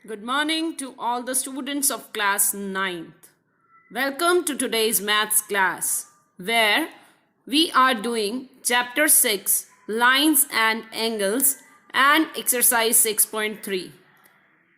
Good morning to all the students of class 9th. Welcome to today's maths class where we are doing chapter 6 lines and angles and exercise 6.3.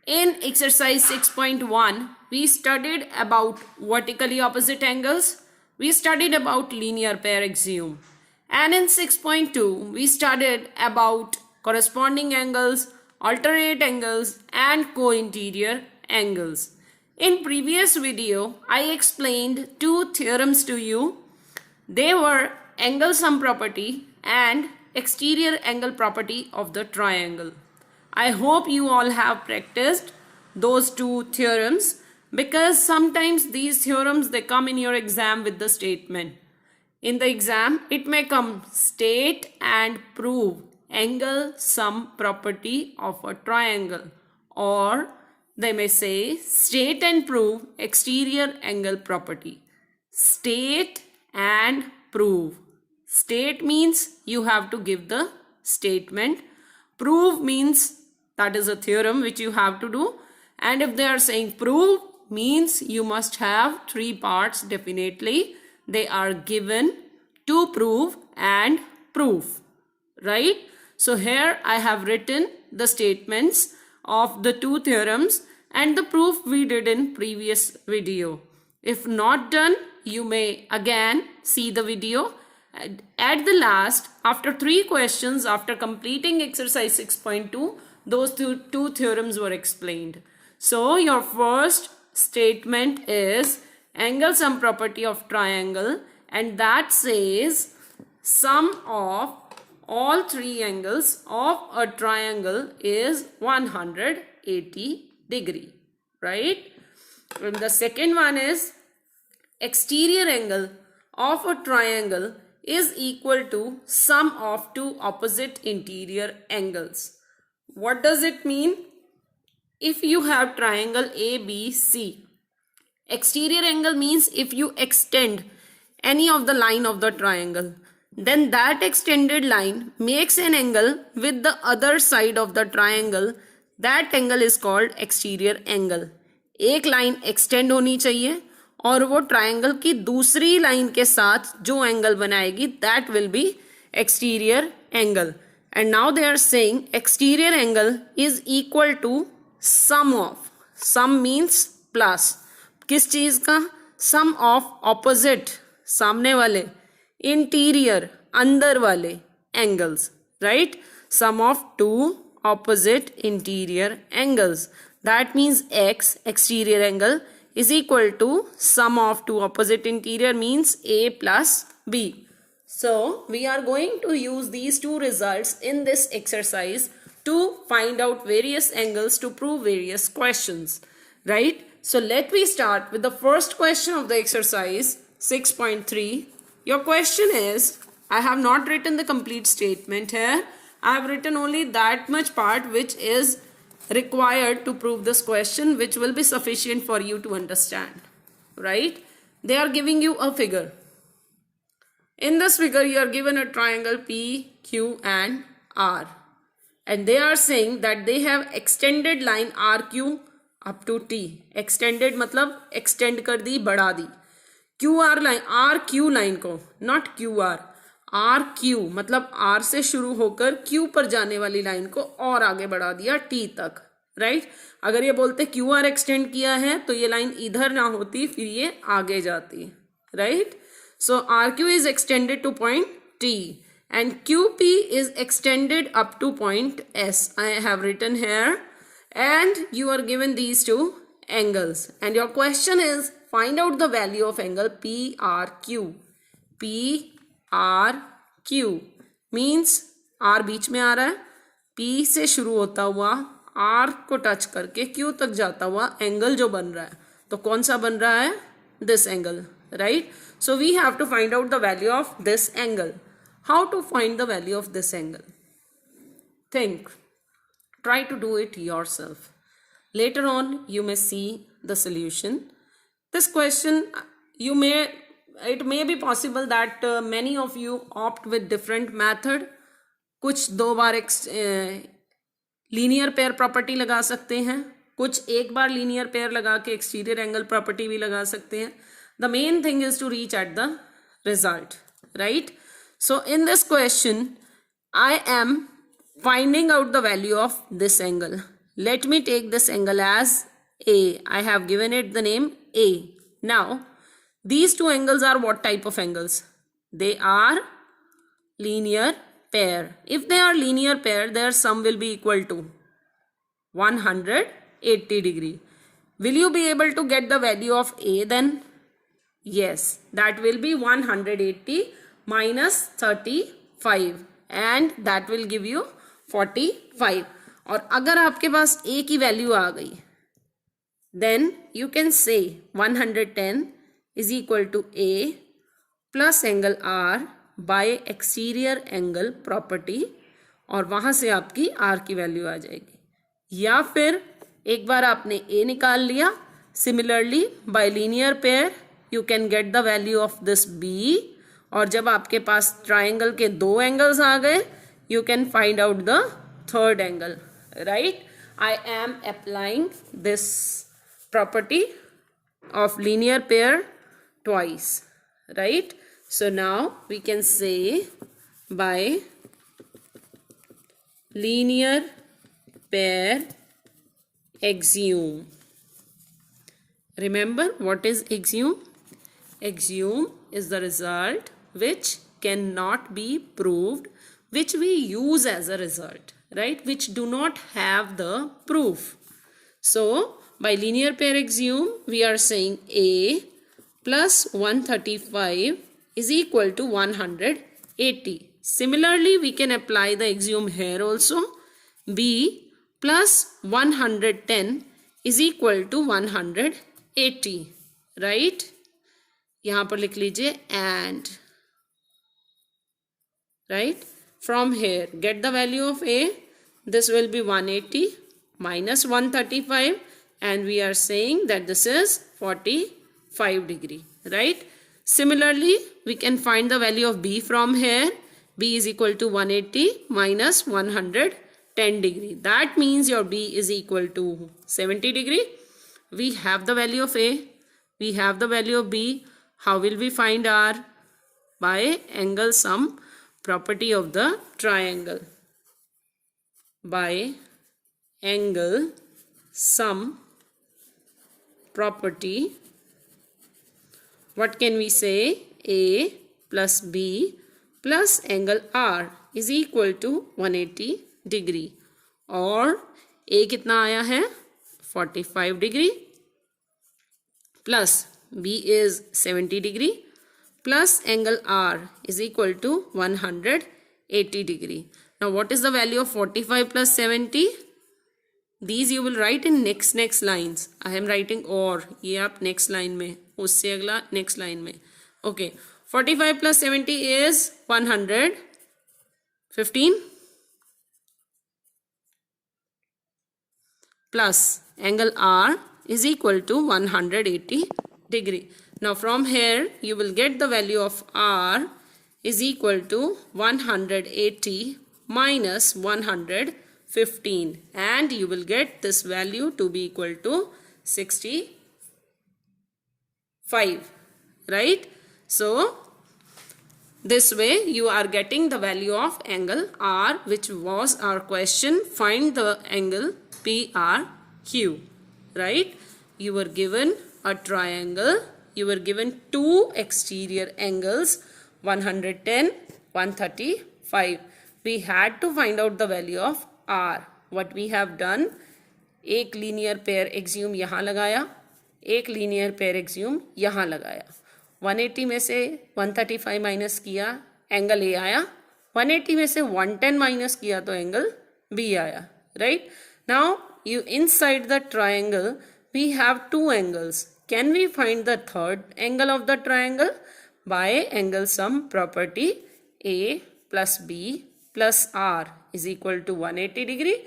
In exercise 6.1 we studied about vertically opposite angles, we studied about linear pair axiom, and in 6.2 we studied about corresponding angles, alternate angles and co-interior angles. In previous video I explained two theorems to you. They were angle sum property and exterior angle property of the triangle. I hope you all have practiced those two theorems because sometimes these theorems they come in your exam with the statement. In the exam it may come state and prove angle sum property of a triangle, or they may say state and prove exterior angle property. State and prove. State means you have to give the statement. Prove means that is a theorem which you have to do. And if they are saying prove means you must have three parts definitely. They are given, to prove and proof. Right? So here I have written the statements of the two theorems and the proof we did in previous video. If not done, you may again see the video. At the last, after 3 questions, after completing exercise 6.2, those two theorems were explained. So your first statement is angle sum property of triangle, and that says sum of all three angles of a triangle is 180 degree, right? And the second one is exterior angle of a triangle is equal to sum of two opposite interior angles. What does it mean? If you have triangle ABC, exterior angle means if you extend any of the line of the triangle, then that extended line makes an angle with the other side of the triangle. That angle is called exterior angle. एक line extend होनी चाहिए और वो triangle की दूसरी line के साथ जो एंगल बनाएगी that will be exterior angle. And now they are saying exterior angle is equal to sum of, sum means plus, किस चीज का? सम ऑफ ऑपोजिट, सामने वाले, इंटीरियर, अंदर वाले angles, right? Sum of two opposite interior angles. That means x, exterior angle, is equal to sum of two opposite interior means a plus b. So we are going to use these two results in this exercise to find out various angles to prove various questions, right? So let me start with the first question of the exercise 6.3. Your question is, I have not written the complete statement here. I have written only that much part which is required to prove this question, which will be sufficient for you to understand, right? They are giving you a figure. In this figure you are given a triangle P, Q and R, and they are saying that they have extended line RQ up to T. Extended मतलब extend कर दी, बढ़ा दी. QR line, RQ line को, not QR, are Q मतलब are से शुरू होकर Q पर जाने वाली लाइन को और आगे बढ़ा दिया टी तक, राइट? अगर ये बोलते क्यू आर एक्सटेंड किया है तो ये लाइन इधर ना होती, फिर ये आगे जाती, right? So R Q is extended to point T and Q P is extended up to point S. I have written here and you are given these two angles and your question is find out the value of angle P R Q. P R Q means R बीच में आ रहा है, P से शुरू होता हुआ are को टच करके क्यू तक जाता हुआ एंगल जो बन रहा है, तो कौन सा बन रहा है? This angle, right? So we have to find out the value of this angle. How to find the value of this angle? Think, try to do it yourself. Later on you may see the solution. This question it may be possible that many of you opt with different method. कुछ दो बार linear pair property लगा सकते हैं, कुछ एक बार linear pair लगा के exterior angle property भी लगा सकते हैं. The main thing is to reach at the result, right? So in this question I am finding out the value of this angle. Let me take this angle as A. I have given it the name A. Now, these two angles are what type of angles? They are linear pair. If they are linear pair, their sum will be equal to 180 degree. Will you be able to get the value of A then? Yes, that will be 180 minus 35. And that will give you 45. और अगर आपके पास a की value आ गई then you can say 110 is equal to a plus angle r by exterior angle property, और वहाँ से आपकी r की वैल्यू आ जाएगी. या फिर एक बार आपने a निकाल लिया, similarly bye linear pair you can get the value of this b, और जब आपके पास ट्राइंगल के दो एंगल्स आ गए you can find out the third angle, right? I am applying this property of linear pair twice, right? So now we can say by linear pair axiom. Remember what is axiom? Axiom is the result which cannot be proved, which we use as a result, right? Which do not have the proof. So by linear pair axiom we are saying A plus 135 is equal to 180. Similarly we can apply the axiom here also. B plus 110 is equal to 180, right? यहाँ पर लिख लीजिए and, right? From here get the value of A. This will be 180 minus 135 and we are saying that this is 45 degree, right? Similarly we can find the value of B from here. B is equal to 180 minus 110 degree. That means your B is equal to 70 degree. We have the value of A. We have the value of B. How will we find R? By angle sum property of the triangle. By angle sum property, what can we say? A plus B plus angle R is equal to 180 degree. और A कितना आया है? 45 degree plus B is 70 degree plus angle R is equal to 180 degree. Now what is the value of 45 plus 70? These you will write in next lines. I am writing or, ये आप next line में, उससे अगला next line में. Okay, 45 plus 70 is 115 plus angle R is equal to 180 degree. Now from here you will get the value of R is equal to 180 minus 115 and you will get this value to be equal to 65, right? So this way you are getting the value of angle R, which was our question. Find the angle PRQ, right? You were given a triangle, you were given two exterior angles, 110, 135. We had to find out the value of R. What we have done, एक linear pair axiom यहाँ लगाया, एक linear pair axiom यहाँ लगाया. 180 में से 135 minus किया, angle A आया. 180 में से 110 माइनस किया तो एंगल B आया, right? Now you inside the triangle we have two angles. Can we find the third angle of the triangle? By angle sum property, A plus B plus R is equal to 180 degree.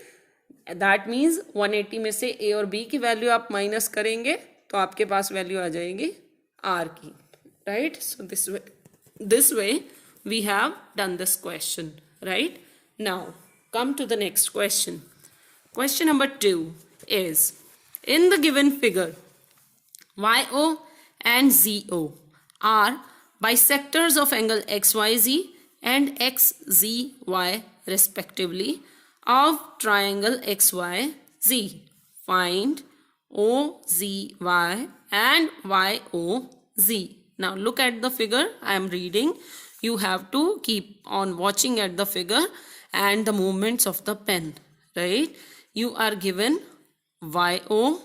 That means 180 में से A और B की value आप minus करेंगे तो आपके पास value आ जाएगी R की, right? So this way we have done this question, right? Now come to the next question. Question number 2 is, In the given figure, YO and ZO are bisectors of angle XYZ and XZY respectively of triangle XYZ. Find OZY and YOZ. Now look at the figure. I am reading. You have to keep on watching at the figure and the movements of the pen, right? You are given YO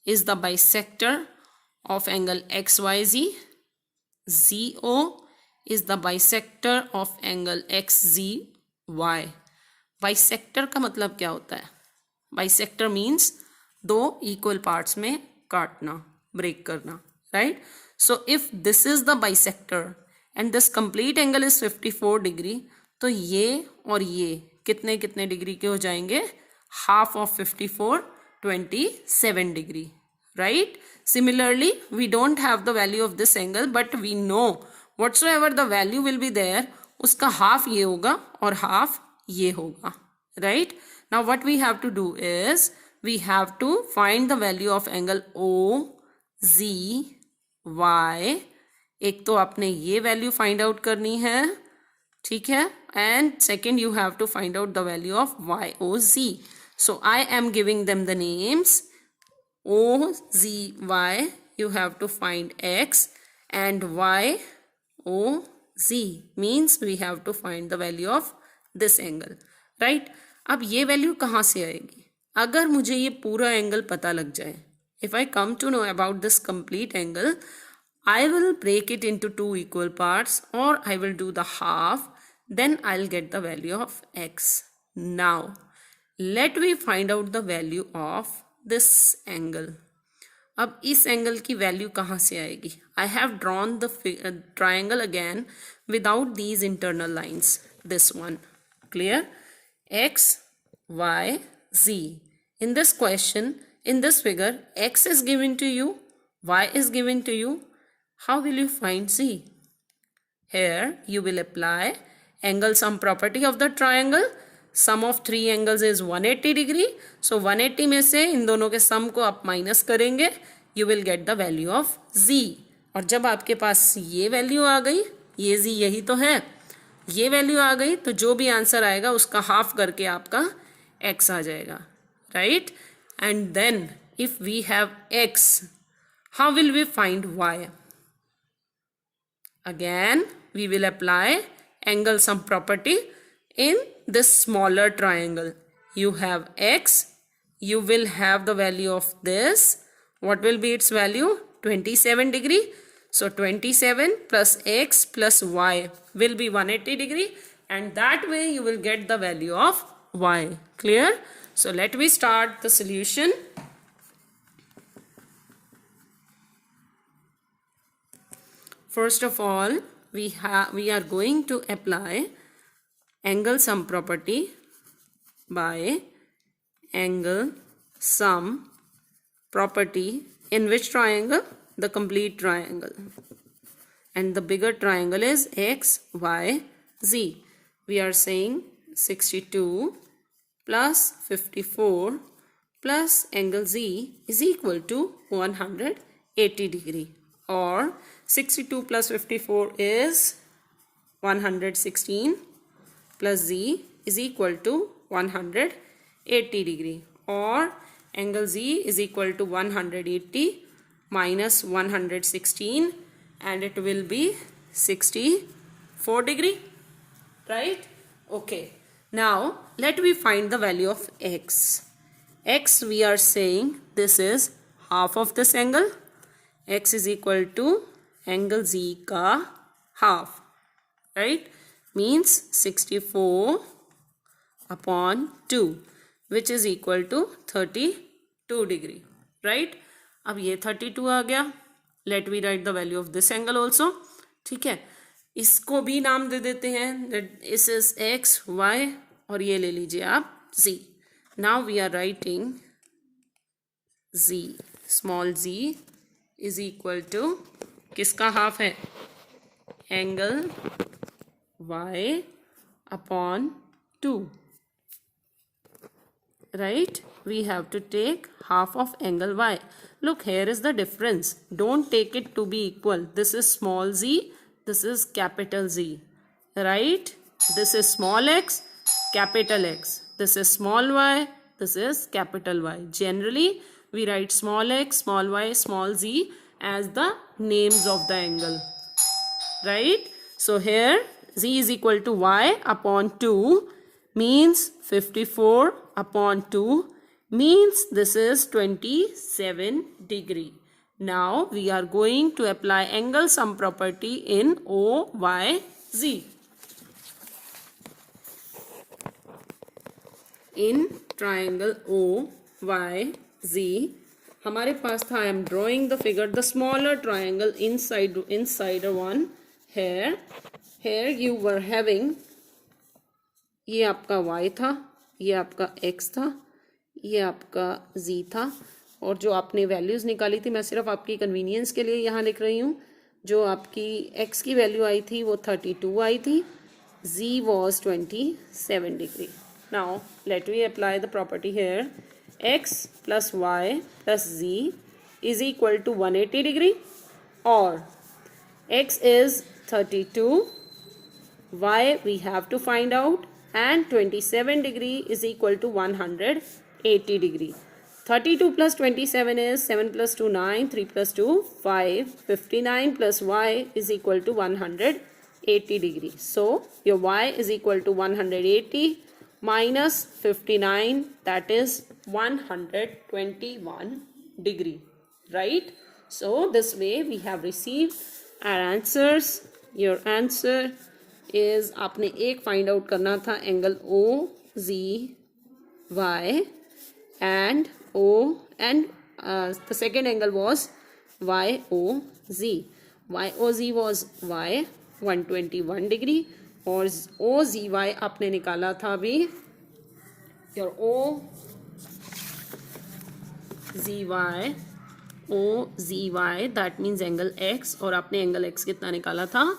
is the bisector of angle XYZ. ZO is the bisector of angle XZY. Bisector का मतलब क्या होता है? Bisector means दो equal parts में काटना, break करना, right? So if this is the bisector and this complete angle is 54 degree, तो ये और ये कितने कितने डिग्री के हो जाएंगे? Half of 54, 27 degree, right? Similarly, we don't have the value of this angle, but we know whatsoever the value will be there, उसका half ये होगा और half ये होगा, right? Now what we have to do is we have to find the value of angle OZY. एक तो आपने ये value find out करनी है, ठीक है? And second you have to find out the value of YOZ. So I am giving them the names. OZY, you have to find X, and YOZ means we have to find the value of this angle, right? अब ये value कहाँ से आएगी? अगर मुझे ये पूरा angle पता लग जाए, if I come to know about this complete angle, I will break it into two equal parts or I will do the half, then I'll get the value of X. Now, let me find out the value of this angle. अब इस angle की value कहाँ से आएगी? I have drawn the triangle again without these internal lines. This one, clear? X, Y, Z. In this question, in this figure, X is given to you, Y is given to you. How will you find Z? Here you will apply angle sum property of the triangle. Sum of three angles is 180 degree. So 180 में से इन दोनों के sum को आप minus करेंगे, you will get the value of Z. और जब आपके पास ये value आ गई, ये Z यही तो है, ये value आ गई, तो जो भी आंसर आएगा उसका half करके आपका X आ जाएगा, right? And then if we have X, how will we find Y? Again, we will apply angle sum property in this smaller triangle. You have X, you will have the value of this. What will be its value? 27 degree. So 27 plus X plus Y will be 180 degree, and that way you will get the value of Y. Clear? So let me start the solution. First of all, we are going to apply angle sum property by angle sum property in which triangle? The complete triangle. And the bigger triangle is X, Y, Z. We are saying 62 plus 54 plus angle Z is equal to 180 degree, or 62 plus 54 is 116 plus Z is equal to 180 degree, or angle Z is equal to 180 minus 116, and it will be 64 degree, right? Okay, now let me find the value of X. X, we are saying this is half of this angle. X is equal to angle Z ka half, right? Means 64 upon 2, which is equal to 32 degree, right? अब ये 32 आ गया. Let me write the value of this angle also. ठीक है, इसको भी नाम दे देते हैं. This is X, Y, और ये ले लीजिए आप Z. Now we are writing Z, small z is equal to किसका हाफ है? Angle y upon 2. right? We have to take half of angle y. Look, here is the difference. Don't take it to be equal. This is small z, this is capital Z, right? This is small x, capital X. This is small y, this is capital Y. Generally, we write small x, small y, small z as the names of the angle, right? So here z is equal to y upon 2 means 54 upon 2 means this is 27 degree. Now we are going to apply angle sum property in OYZ. In triangle OYZ, हमारे पास था, I am drawing the figure, the smaller triangle inside one. Here you were having, ये आपका y था, ये आपका x था, ये आपका z था, और जो आपने वैल्यूज़ निकाली थी मैं सिर्फ आपकी कन्वीनियंस के लिए यहाँ लिख रही हूँ. जो आपकी x की वैल्यू आई थी वो 32 आई थी, z was 27 degree. Now let me apply the property here. X plus y plus z is equal to 180 degree, or x is 32, y we have to find out, and 27 degree is equal to 180 degree. 32 plus 27 is 7 plus 2 9, 3 plus 2 5, 59 plus y is equal to 180 degree. So your y is equal to 180 minus 59, that is 121 degree, right? So this way we have received our answers. Your answer is, आपने एक find out करना था angle OZY and the second angle was YOZ. YOZ was y 121 degree, और OZY आपने निकाला था अभी. Your OZY that means angle x, और आपने angle x कितना निकाला था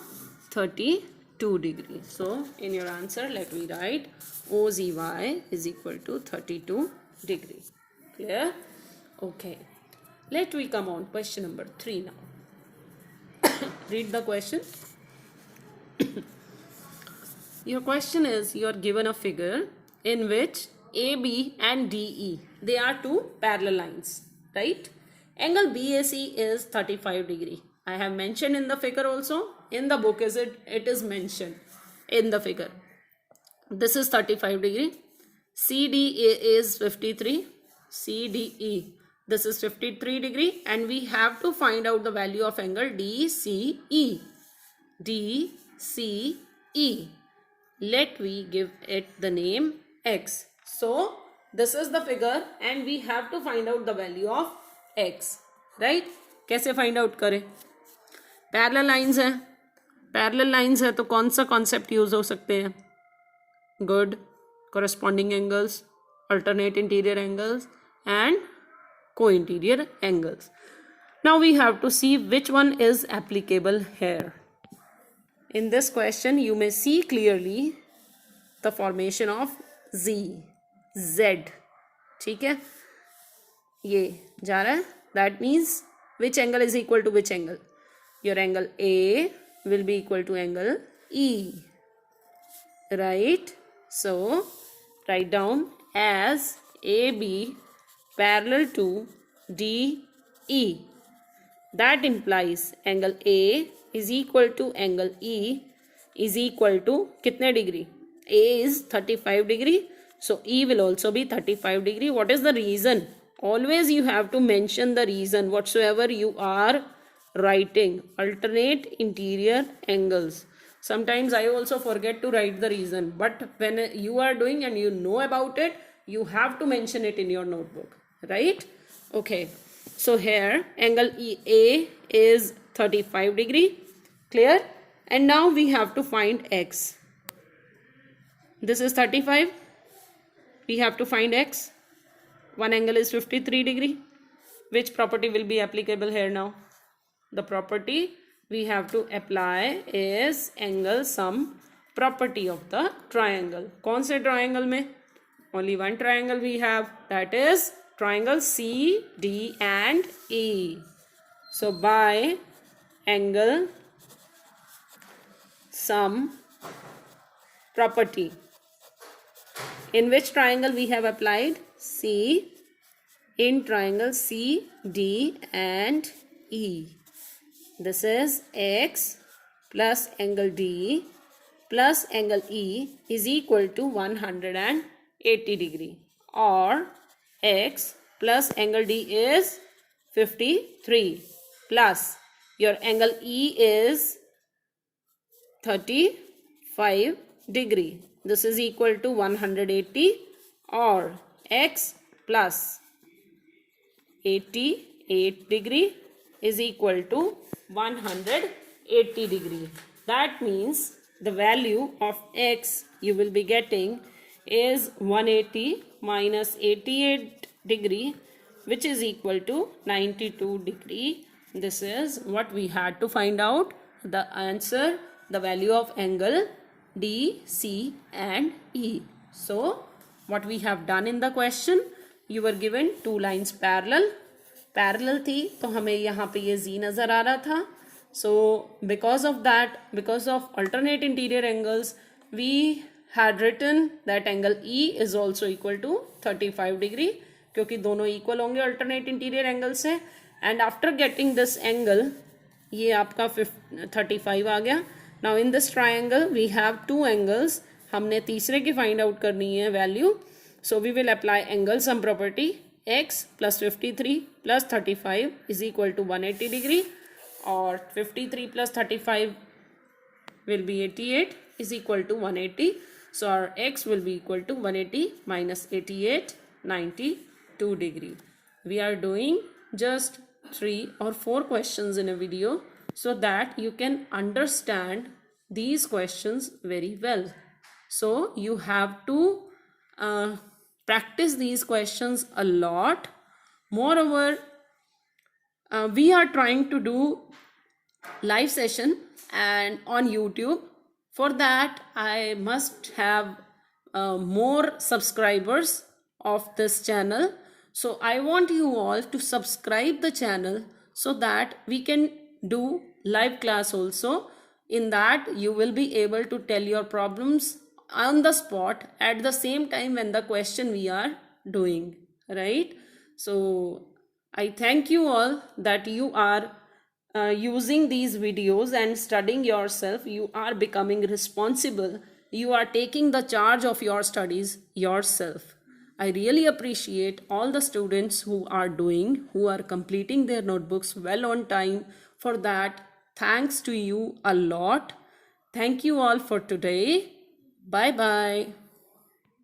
32 degree. So in your answer let me write OZY is equal to 32 degree. Clear? Okay. Let we come on question number 3 now. Read the question. Your question is, you are given a figure in which AB and DE, they are two parallel lines, right? Angle BAC is 35 degree. I have mentioned in the figure also. In the book it is mentioned in the figure. This is 35 degree. CDA is 53. CDE, this is 53 degree, and we have to find out the value of angle DCE. DCE. Let we give it the name x. So this is the figure and we have to find out the value of x, right? कैसे find out करें? Parallel lines है, parallel lines है तो कौन सा concept use हो सकते हैं? Good. Corresponding angles, alternate interior angles and co-interior angles. Now we have to see which one is applicable here. In this question you may see clearly the formation of Z. ठीक है, ये जा रहा है. That means which angle is equal to which angle? Your angle A will be equal to angle E, right? So write down as AB parallel to DE. That implies angle A is equal to angle E is equal to कितने degree? A is 35 degree. So E will also be 35 degree. What is the reason? Always you have to mention the reason whatsoever you are writing. Alternate interior angles. Sometimes I also forget to write the reason. But when you are doing and you know about it, you have to mention it in your notebook. Right? Okay. So here angle A is 35 degree. Clear? And now we have to find x. This is 35. We have to find x. One angle is 53 degree. Which property will be applicable here now? The property we have to apply is angle sum property of the triangle. कौन से triangle में? Only one triangle we have, that is triangle C, D and E. So by angle sum property, in which triangle we have applied? C, in triangle C, D and E. This is X plus angle D plus angle E is equal to 180 degree, or X plus angle D is 53 plus your angle E is 35 degree. This is equal to 180, or X plus 88 degree is equal to 180 degree. That means the value of X you will be getting is 180 minus 88 degree, which is equal to 92 degree. This is what we had to find out. The answer, the value of angle D, C and E. So what we have done in the question, you were given two lines parallel थी, तो हमें यहाँ पे ये Z नज़र आ रहा था. So because of that, because of alternate interior angles, we had written that angle E is also equal to 35 degree, क्योंकि दोनों equal होंगे alternate interior angle से. And after getting this angle, ये आपका 35 आ गया. Now in this triangle we have two angles. हमने तीसरे की find out करनी है value. So we will apply angle sum property. X plus 53 plus 35 is equal to 180 degree, or 53 plus 35 will be 88 is equal to 180. So our X will be equal to 180 minus 88, 92 degree. We are doing just 3 or 4 questions in a video so that you can understand these questions very well. So you have to practice these questions a lot. Moreover, we are trying to do live session and on YouTube. For that, I must have more subscribers of this channel. So I want you all to subscribe the channel so that we can do live class also. In that, you will be able to tell your problems on the spot at the same time when the question we are doing, right? So I thank you all that you are using these videos and studying yourself. You are becoming responsible. You are taking the charge of your studies yourself. I really appreciate all the students who are completing their notebooks well on time. For that, thanks to you a lot. Thank you all for today. Bye bye.